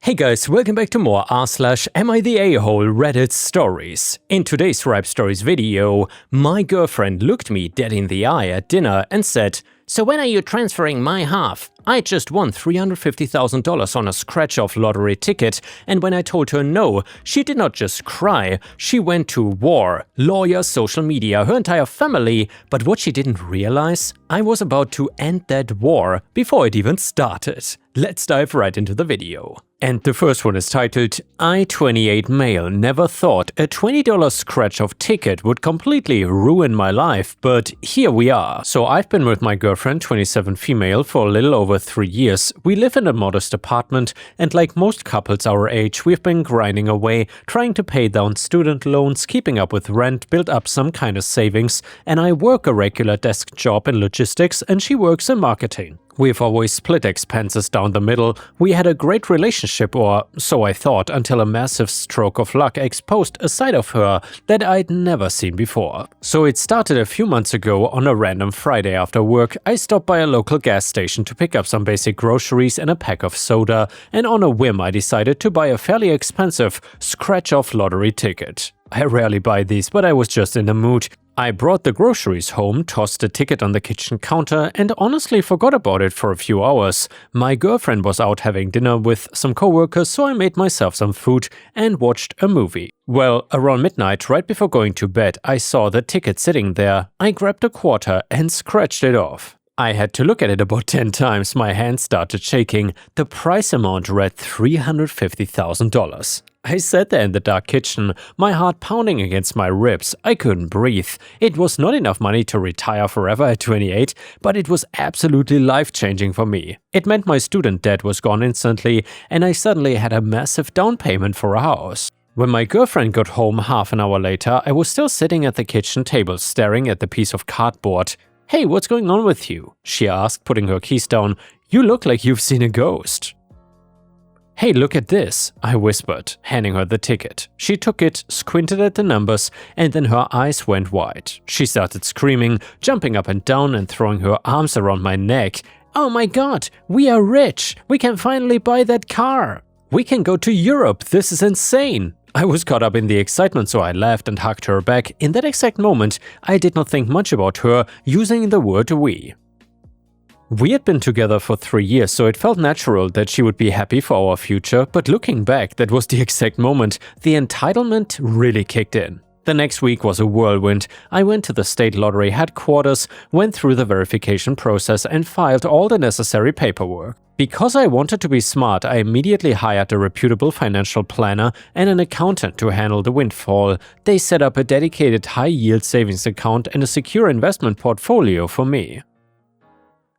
Hey guys, welcome back to more r/am-I-the-a-hole Reddit stories. In today's Rap Stories video, my girlfriend looked me dead in the eye at dinner and said, "So when are you transferring my half? I just won $350,000 on a scratch-off lottery ticket, and when I told her no, she did not just cry, she went to war. Lawyers, social media, her entire family, but what she didn't realize, I was about to end that war before it even started." Let's dive right into the video. And the first one is titled, "I, 28 male, never thought a $20 scratch-off ticket would completely ruin my life, but here we are." So I've been with my girlfriend, 27 female, for a little over 3 years. We live in a modest apartment, and like most couples our age, we've been grinding away, trying to pay down student loans, keeping up with rent, build up some kind of savings, and I work a regular desk job in logistics and she works in marketing. We've always split expenses down the middle. We had a great relationship, or so I thought, until a massive stroke of luck exposed a side of her that I'd never seen before. So it started a few months ago. On a random Friday after work, I stopped by a local gas station to pick up some basic groceries and a pack of soda, and on a whim I decided to buy a fairly expensive scratch-off lottery ticket. I rarely buy these, but I was just in the mood. I brought the groceries home, tossed the ticket on the kitchen counter, and honestly forgot about it for a few hours. My girlfriend was out having dinner with some coworkers, so I made myself some food and watched a movie. Well, around midnight, right before going to bed, I saw the ticket sitting there. I grabbed a quarter and scratched it off. I had to look at it about 10 times, my hands started shaking. The price amount read $350,000. I sat there in the dark kitchen, my heart pounding against my ribs. I couldn't breathe. It was not enough money to retire forever at 28, but it was absolutely life-changing for me. It meant my student debt was gone instantly, and I suddenly had a massive down payment for a house. When my girlfriend got home half an hour later, I was still sitting at the kitchen table staring at the piece of cardboard. "Hey, what's going on with you?" she asked, putting her keys down. "You look like you've seen a ghost." "Hey, look at this," I whispered, handing her the ticket. She took it, squinted at the numbers, and then her eyes went wide. She started screaming, jumping up and down and throwing her arms around my neck. "Oh my god, we are rich! We can finally buy that car! We can go to Europe! This is insane!" I was caught up in the excitement, so I laughed and hugged her back. In that exact moment, I did not think much about her using the word we. We had been together for 3 years, so it felt natural that she would be happy for our future, but looking back, that was the exact moment the entitlement really kicked in. The next week was a whirlwind. I went to the state lottery headquarters, went through the verification process and filed all the necessary paperwork. Because I wanted to be smart, I immediately hired a reputable financial planner and an accountant to handle the windfall. They set up a dedicated high-yield savings account and a secure investment portfolio for me.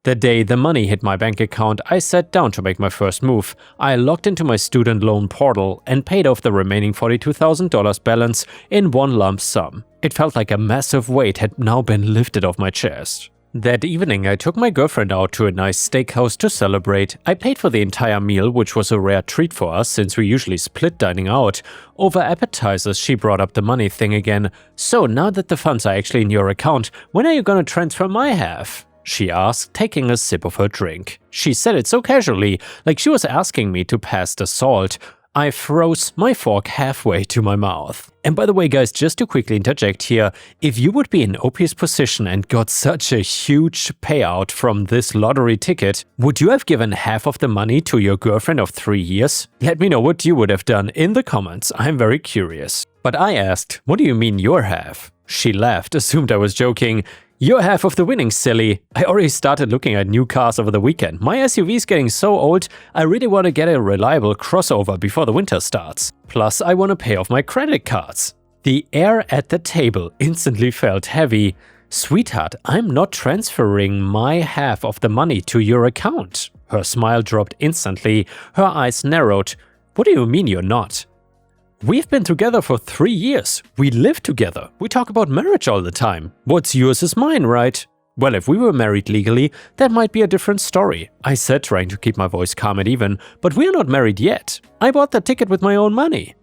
The day the money hit my bank account, I sat down to make my first move. I logged into my student loan portal and paid off the remaining $42,000 balance in one lump sum. It felt like a massive weight had now been lifted off my chest. That evening, I took my girlfriend out to a nice steakhouse to celebrate. I paid for the entire meal, which was a rare treat for us since we usually split dining out. Over appetizers, she brought up the money thing again. "So now that the funds are actually in your account, when are you gonna transfer my half?" she asked, taking a sip of her drink. She said it so casually, like she was asking me to pass the salt. I froze my fork halfway to my mouth. And by the way guys, just to quickly interject here, if you would be in OP's position and got such a huge payout from this lottery ticket, would you have given half of the money to your girlfriend of 3 years? Let me know what you would have done in the comments, I'm very curious. But I asked, "What do you mean your half?" She laughed, assumed I was joking. "Your half of the winnings, silly. I already started looking at new cars over the weekend. My SUV is getting so old, I really want to get a reliable crossover before the winter starts. Plus, I want to pay off my credit cards." The air at the table instantly felt heavy. "Sweetheart, I'm not transferring my half of the money to your account." Her smile dropped instantly, her eyes narrowed. "What do you mean you're not?" "We've been together for 3 years. We live together. We talk about marriage all the time. What's yours is mine, right?" "Well, if we were married legally, that might be a different story," I said, trying to keep my voice calm and even, "but we're not married yet. I bought the ticket with my own money.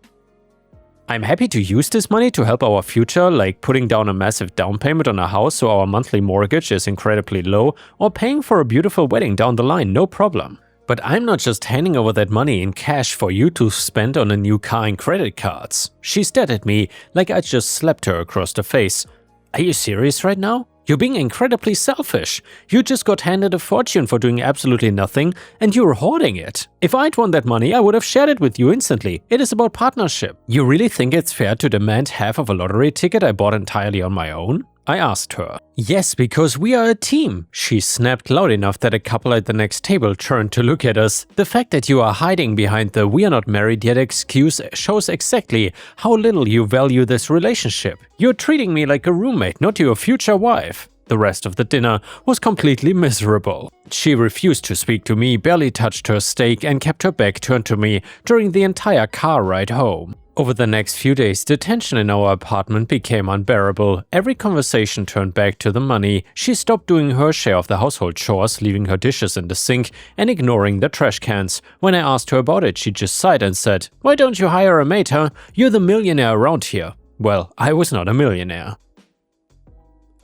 I'm happy to use this money to help our future, like putting down a massive down payment on a house so our monthly mortgage is incredibly low, or paying for a beautiful wedding down the line, no problem." But I'm not just handing over that money in cash for you to spend on a new car and credit cards. She stared at me like I just slapped her across the face. Are you serious right now? You're being incredibly selfish. You just got handed a fortune for doing absolutely nothing and you're hoarding it. If I'd won that money, I would have shared it with you instantly. It is about partnership. You really think it's fair to demand half of a lottery ticket I bought entirely on my own? I asked her. Yes, because we are a team. She snapped loud enough that a couple at the next table turned to look at us. The fact that you are hiding behind the "we are not married yet" excuse shows exactly how little you value this relationship. You're treating me like a roommate, not your future wife. The rest of the dinner was completely miserable. She refused to speak to me, barely touched her steak, and kept her back turned to me during the entire car ride home. Over the next few days, the tension in our apartment became unbearable. Every conversation turned back to the money. She stopped doing her share of the household chores, leaving her dishes in the sink and ignoring the trash cans. When I asked her about it, she just sighed and said, "Why don't you hire a maid, huh? You're the millionaire around here." Well, I was not a millionaire.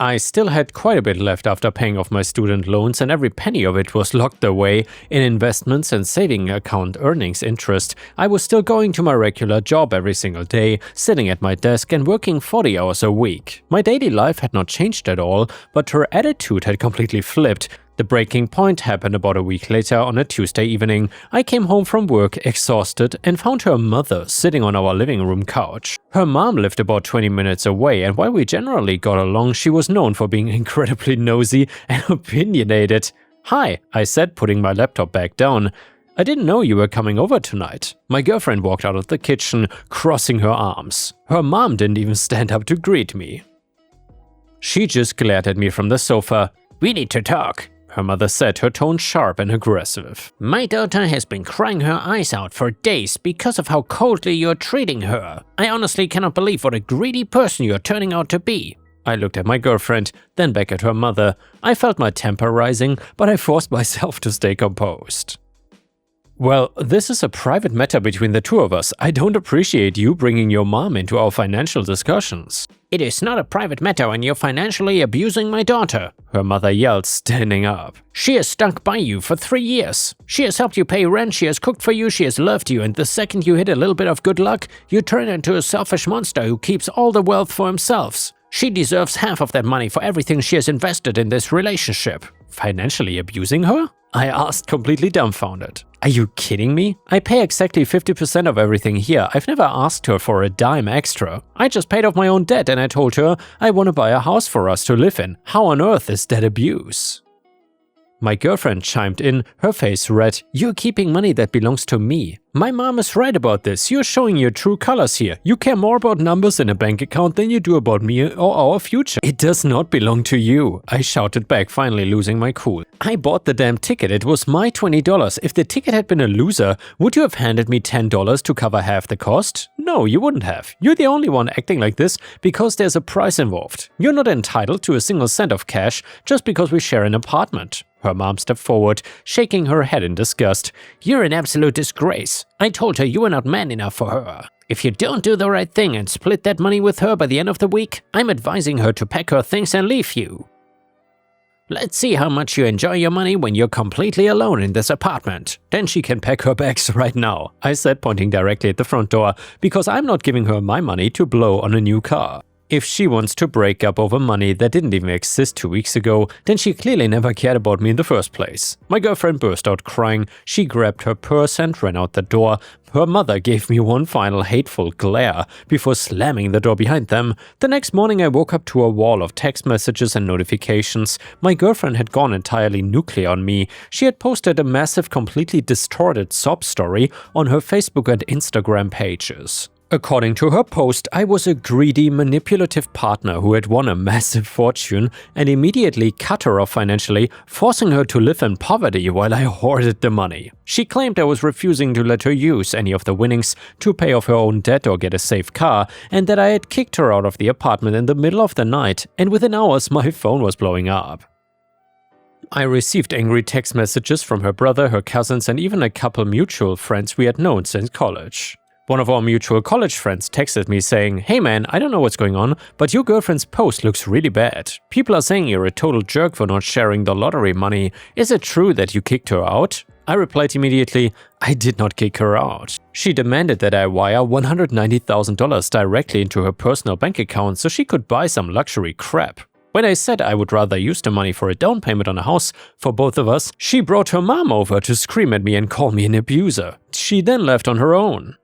I still had quite a bit left after paying off my student loans, and every penny of it was locked away in investments and saving account earnings interest. I was still going to my regular job every single day, sitting at my desk and working 40 hours a week. My daily life had not changed at all, but her attitude had completely flipped. The breaking point happened about a week later on a Tuesday evening. I came home from work exhausted and found her mother sitting on our living room couch. Her mom lived about 20 minutes away, and while we generally got along, she was known for being incredibly nosy and opinionated. "Hi," I said, putting my laptop back down. "I didn't know you were coming over tonight." My girlfriend walked out of the kitchen, crossing her arms. Her mom didn't even stand up to greet me. She just glared at me from the sofa. "We need to talk," her mother said, her tone sharp and aggressive. "My daughter has been crying her eyes out for days because of how coldly you're treating her. I honestly cannot believe what a greedy person you're turning out to be." I looked at my girlfriend, then back at her mother. I felt my temper rising, but I forced myself to stay composed. "Well, this is a private matter between the two of us. I don't appreciate you bringing your mom into our financial discussions." "It is not a private matter when you're financially abusing my daughter," her mother yelled, standing up. "She has stuck by you for 3 years. She has helped you pay rent, she has cooked for you, she has loved you, and the second you hit a little bit of good luck, you turn into a selfish monster who keeps all the wealth for himself. She deserves half of that money for everything she has invested in this relationship." Financially abusing her? I asked, completely dumbfounded. Are you kidding me? I pay exactly 50% of everything here. I've never asked her for a dime extra. I just paid off my own debt and I told her I want to buy a house for us to live in. How on earth is that abuse? My girlfriend chimed in, her face red. "You're keeping money that belongs to me. My mom is right about this. You're showing your true colors here. You care more about numbers in a bank account than you do about me or our future. It does not belong to you," I shouted back, finally losing my cool. "I bought the damn ticket. It was my $20. If the ticket had been a loser, would you have handed me $10 to cover half the cost? No, you wouldn't have. You're the only one acting like this because there's a price involved. You're not entitled to a single cent of cash just because we share an apartment." Her mom stepped forward, shaking her head in disgust. "You're an absolute disgrace. I told her you were not man enough for her. If you don't do the right thing and split that money with her by the end of the week, I'm advising her to pack her things and leave you. Let's see how much you enjoy your money when you're completely alone in this apartment. Then she can pack her bags right now," I said, pointing directly at the front door, because I'm not giving her my money to blow on a new car. If she wants to break up over money that didn't even exist 2 weeks ago, then she clearly never cared about me in the first place. My girlfriend burst out crying. She grabbed her purse and ran out the door. Her mother gave me one final hateful glare before slamming the door behind them. The next morning I woke up to a wall of text messages and notifications. My girlfriend had gone entirely nuclear on me. She had posted a massive, completely distorted sob story on her Facebook and Instagram pages. According to her post, I was a greedy, manipulative partner who had won a massive fortune and immediately cut her off financially, forcing her to live in poverty while I hoarded the money. She claimed I was refusing to let her use any of the winnings to pay off her own debt or get a safe car, and that I had kicked her out of the apartment in the middle of the night, and within hours my phone was blowing up. I received angry text messages from her brother, her cousins, and even a couple mutual friends we had known since college. One of our mutual college friends texted me saying, "Hey man, I don't know what's going on, but your girlfriend's post looks really bad. People are saying you're a total jerk for not sharing the lottery money. Is it true that you kicked her out?" I replied immediately, I did not kick her out. She demanded that I wire $190,000 directly into her personal bank account so she could buy some luxury crap. When I said I would rather use the money for a down payment on a house for both of us, she brought her mom over to scream at me and call me an abuser. She then left on her own.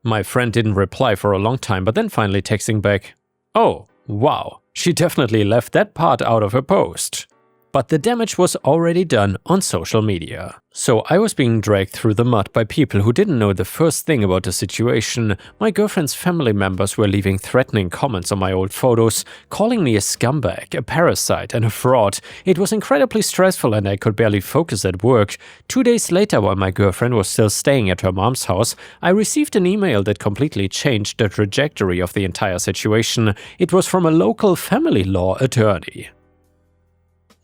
My friend didn't reply for a long time, but then finally texting back, "Oh, wow, she definitely left that part out of her post." But the damage was already done on social media. So I was being dragged through the mud by people who didn't know the first thing about the situation. My girlfriend's family members were leaving threatening comments on my old photos, calling me a scumbag, a parasite, and a fraud. It was incredibly stressful and I could barely focus at work. 2 days later, while my girlfriend was still staying at her mom's house, I received an email that completely changed the trajectory of the entire situation. It was from a local family law attorney.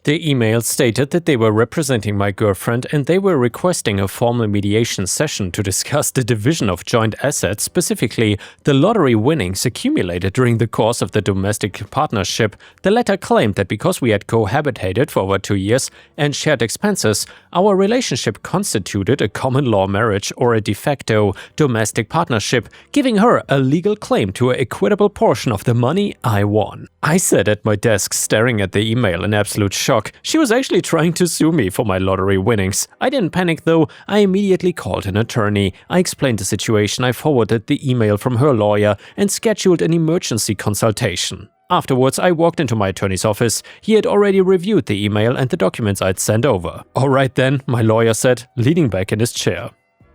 The email stated that they were representing my girlfriend and they were requesting a formal mediation session to discuss the division of joint assets, specifically the lottery winnings accumulated during the course of the domestic partnership. The letter claimed that because we had cohabitated for over 2 years and shared expenses, our relationship constituted a common law marriage or a de facto domestic partnership, giving her a legal claim to an equitable portion of the money I won. I sat at my desk staring at the email in absolute shock. She was actually trying to sue me for my lottery winnings. I didn't panic though. I immediately called an attorney. I explained the situation, I forwarded the email from her lawyer and scheduled an emergency consultation. Afterwards, I walked into my attorney's office. He had already reviewed the email and the documents I'd sent over. "Alright then," my lawyer said, leaning back in his chair.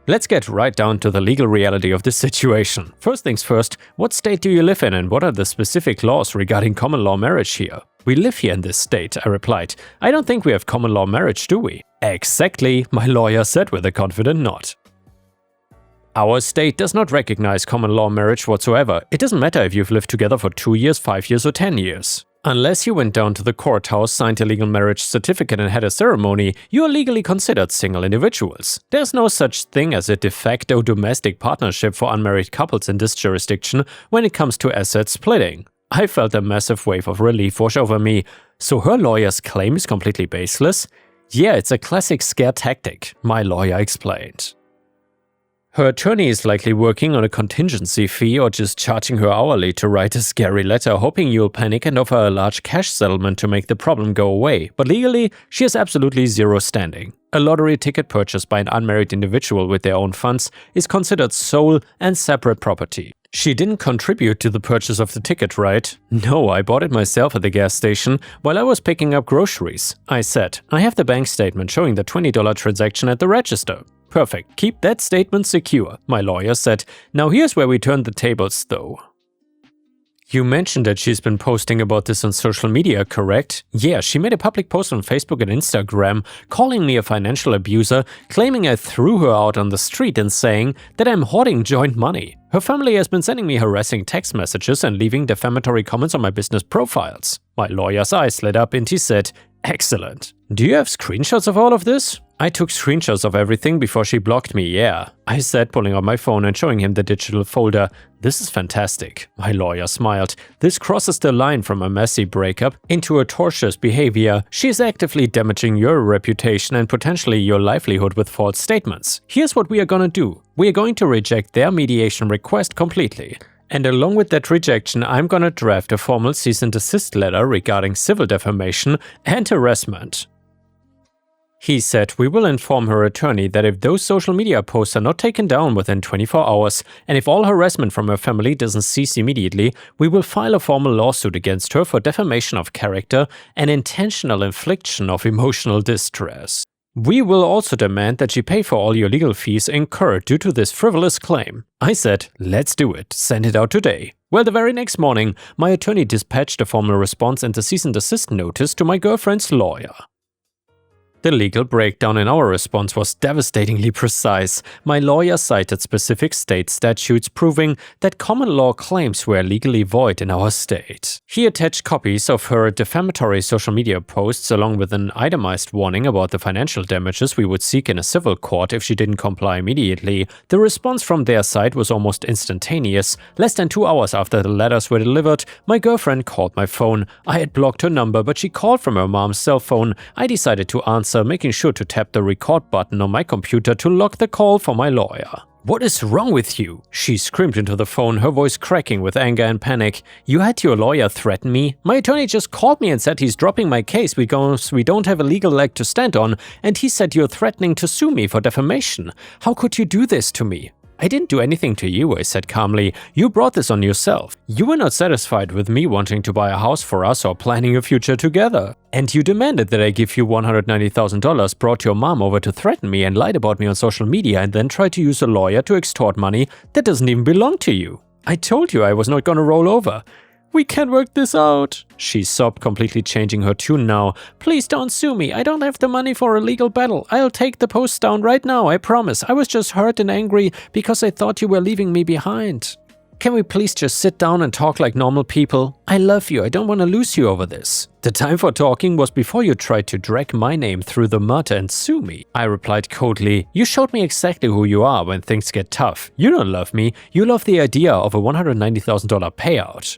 Let's get right down to the legal reality of this situation. First things first, what state do you live in and what are the specific laws regarding common law marriage here? "We live here in this state," I replied. "I don't think we have common law marriage, do we?" "Exactly," my lawyer said with a confident nod. "Our state does not recognize common law marriage whatsoever. It doesn't matter if you've lived together for 2 years, 5 years, or 10 years. Unless you went down to the courthouse, signed a legal marriage certificate and had a ceremony, you are legally considered single individuals. There's no such thing as a de facto domestic partnership for unmarried couples in this jurisdiction when it comes to asset splitting." I felt a massive wave of relief wash over me. So her lawyer's claim is completely baseless? Yeah, it's a classic scare tactic, my lawyer explained. Her attorney is likely working on a contingency fee or just charging her hourly to write a scary letter, hoping you'll panic and offer a large cash settlement to make the problem go away. But legally, she has absolutely zero standing. A lottery ticket purchased by an unmarried individual with their own funds is considered sole and separate property. She didn't contribute to the purchase of the ticket, right? No, I bought it myself at the gas station while I was picking up groceries. I said, "I have the bank statement showing the $20 transaction at the register." "Perfect, keep that statement secure," my lawyer said. "Now here's where we turn the tables though. You mentioned that she's been posting about this on social media, correct? Yeah, she made a public post on Facebook and Instagram calling me a financial abuser, claiming I threw her out on the street and saying that I'm hoarding joint money. Her family has been sending me harassing text messages and leaving defamatory comments on my business profiles." My lawyer's eyes lit up and he said, "Excellent. Do you have screenshots of all of this?" "I took screenshots of everything before she blocked me, yeah," I said, pulling out my phone and showing him the digital folder. "This is fantastic." My lawyer smiled. "This crosses the line from a messy breakup into a tortious behavior. She is actively damaging your reputation and potentially your livelihood with false statements. Here's what we are gonna do. We are going to reject their mediation request completely. And along with that rejection, I'm gonna draft a formal cease and desist letter regarding civil defamation and harassment." He said, "We will inform her attorney that if those social media posts are not taken down within 24 hours, and if all harassment from her family doesn't cease immediately, we will file a formal lawsuit against her for defamation of character and intentional infliction of emotional distress. We will also demand that she pay for all your legal fees incurred due to this frivolous claim." I said, "Let's do it. Send it out today." Well, the very next morning, my attorney dispatched a formal response and the cease and desist notice to my girlfriend's lawyer. The legal breakdown in our response was devastatingly precise. My lawyer cited specific state statutes proving that common law claims were legally void in our state. He attached copies of her defamatory social media posts along with an itemized warning about the financial damages we would seek in a civil court if she didn't comply immediately. The response from their side was almost instantaneous. Less than 2 hours after the letters were delivered, my girlfriend called my phone. I had blocked her number, but she called from her mom's cell phone. I decided to answer answer, making sure to tap the record button on my computer to log the call for my lawyer. "What is wrong with you?" she screamed into the phone, her voice cracking with anger and panic. "You had your lawyer threaten me? My attorney just called me and said he's dropping my case because we don't have a legal leg to stand on, and he said you're threatening to sue me for defamation. How could you do this to me?" "I didn't do anything to you," I said calmly. "You brought this on yourself. You were not satisfied with me wanting to buy a house for us or planning a future together. And you demanded that I give you $190,000, brought your mom over to threaten me and lied about me on social media, and then tried to use a lawyer to extort money that doesn't even belong to you. I told you I was not gonna roll over. We can work this out," she sobbed, completely changing her tune now. "Please don't sue me. I don't have the money for a legal battle. I'll take the post down right now, I promise. I was just hurt and angry because I thought you were leaving me behind. Can we please just sit down and talk like normal people? I love you. I don't want to lose you over this." "The time for talking was before you tried to drag my name through the mud and sue me," I replied coldly. "You showed me exactly who you are when things get tough. You don't love me. You love the idea of a $190,000 payout."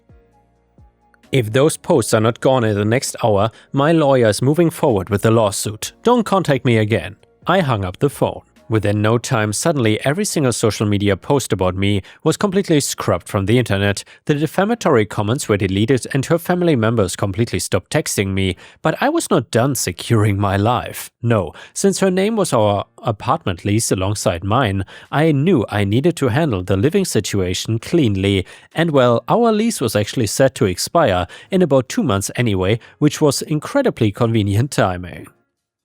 If those posts are not gone in the next hour, my lawyer is moving forward with the lawsuit. Don't contact me again. I hung up the phone. Within no time, suddenly every single social media post about me was completely scrubbed from the internet, the defamatory comments were deleted, and her family members completely stopped texting me. But I was not done securing my life. No, since her name was our apartment lease alongside mine, I knew I needed to handle the living situation cleanly. And well, our lease was actually set to expire in about 2 months anyway, which was incredibly convenient timing.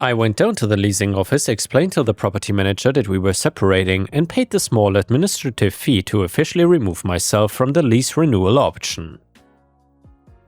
I went down to the leasing office, explained to the property manager that we were separating, and paid the small administrative fee to officially remove myself from the lease renewal option.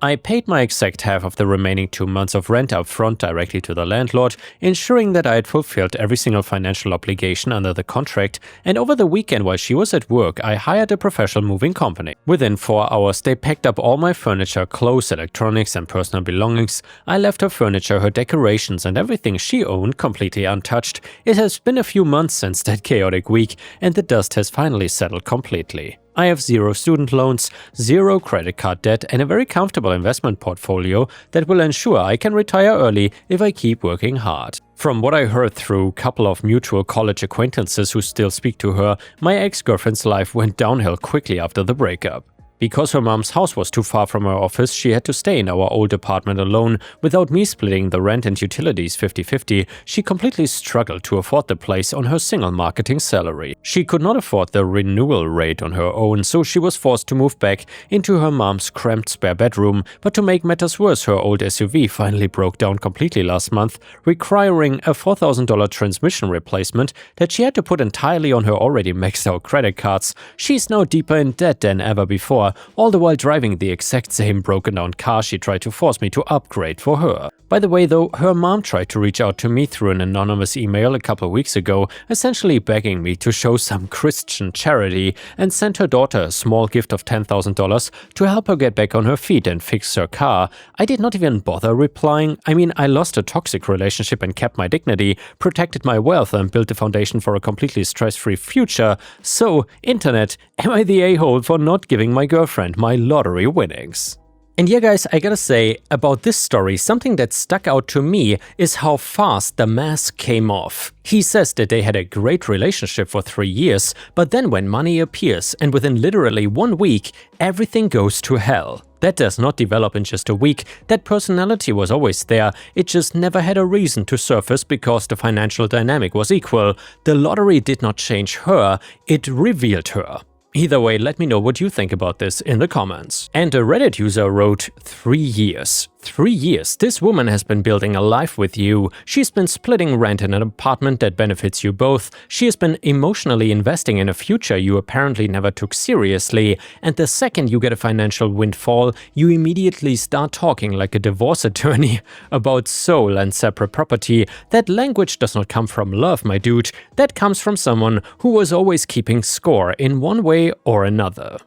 I paid my exact half of the remaining 2 months of rent up front directly to the landlord, ensuring that I had fulfilled every single financial obligation under the contract, and over the weekend while she was at work, I hired a professional moving company. Within 4 hours, they packed up all my furniture, clothes, electronics, and personal belongings. I left her furniture, her decorations, and everything she owned completely untouched. It has been a few months since that chaotic week, and the dust has finally settled completely. I have 0 student loans, 0 credit card debt, and a very comfortable investment portfolio that will ensure I can retire early if I keep working hard. From what I heard through a couple of mutual college acquaintances who still speak to her, my ex-girlfriend's life went downhill quickly after the breakup. Because her mom's house was too far from her office, she had to stay in our old apartment alone. Without me splitting the rent and utilities 50-50, she completely struggled to afford the place on her single marketing salary. She could not afford the renewal rate on her own, so she was forced to move back into her mom's cramped spare bedroom. But to make matters worse, her old SUV finally broke down completely last month, requiring a $4,000 transmission replacement that she had to put entirely on her already maxed out credit cards. She's now deeper in debt than ever before, all the while driving the exact same broken down car she tried to force me to upgrade for her. By the way though, her mom tried to reach out to me through an anonymous email a couple weeks ago, essentially begging me to show some Christian charity and send her daughter a small gift of $10,000 to help her get back on her feet and fix her car. I did not even bother replying. I mean, I lost a toxic relationship and kept my dignity, protected my wealth, and built the foundation for a completely stress-free future. So, internet, am I the a-hole for not giving my girlfriend my lottery winnings? And yeah guys, I gotta say, about this story, something that stuck out to me is how fast the mask came off. He says that they had a great relationship for 3 years, but then when money appears and within literally 1 week, everything goes to hell. That does not develop in just a week. That personality was always there, it just never had a reason to surface because the financial dynamic was equal. The lottery did not change her, it revealed her. Either way, let me know what you think about this in the comments. And a Reddit user wrote, 3 years. 3 years. This woman has been building a life with you. She's been splitting rent in an apartment that benefits you both. She has been emotionally investing in a future you apparently never took seriously. And the second you get a financial windfall, you immediately start talking like a divorce attorney about soul and separate property. That language does not come from love, my dude. That comes from someone who was always keeping score in one way or another.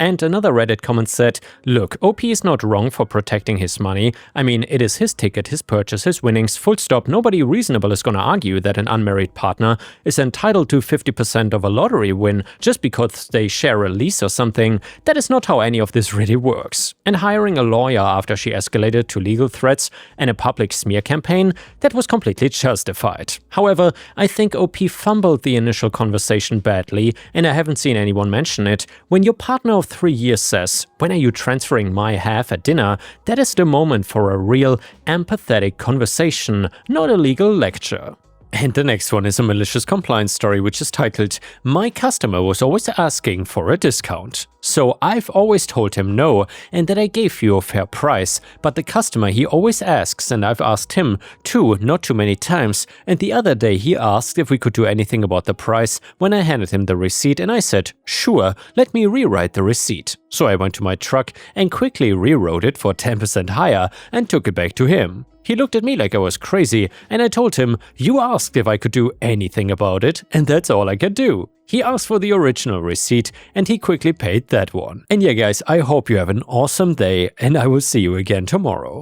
And another Reddit comment said, look, OP is not wrong for protecting his money. I mean, it is his ticket, his purchase, his winnings, full stop. Nobody reasonable is gonna argue that an unmarried partner is entitled to 50% of a lottery win just because they share a lease or something. That is not how any of this really works. And hiring a lawyer after she escalated to legal threats and a public smear campaign, that was completely justified. However, I think OP fumbled the initial conversation badly, and I haven't seen anyone mention it. When your partner of 3 years says, "When are you transferring my half at dinner?" that is the moment for a real, empathetic conversation, not a legal lecture. And the next one is a malicious compliance story, which is titled, "My customer was always asking for a discount. So I've always told him no and that I gave you a fair price, but the customer he always asks and I've asked him too, not too many times, and the other day he asked if we could do anything about the price when I handed him the receipt and I said, sure, let me rewrite the receipt. So I went to my truck and quickly rewrote it for 10% higher and took it back to him. He looked at me like I was crazy, and I told him, you asked if I could do anything about it, and that's all I can do. He asked for the original receipt, and he quickly paid that one. And yeah guys, I hope you have an awesome day, and I will see you again tomorrow.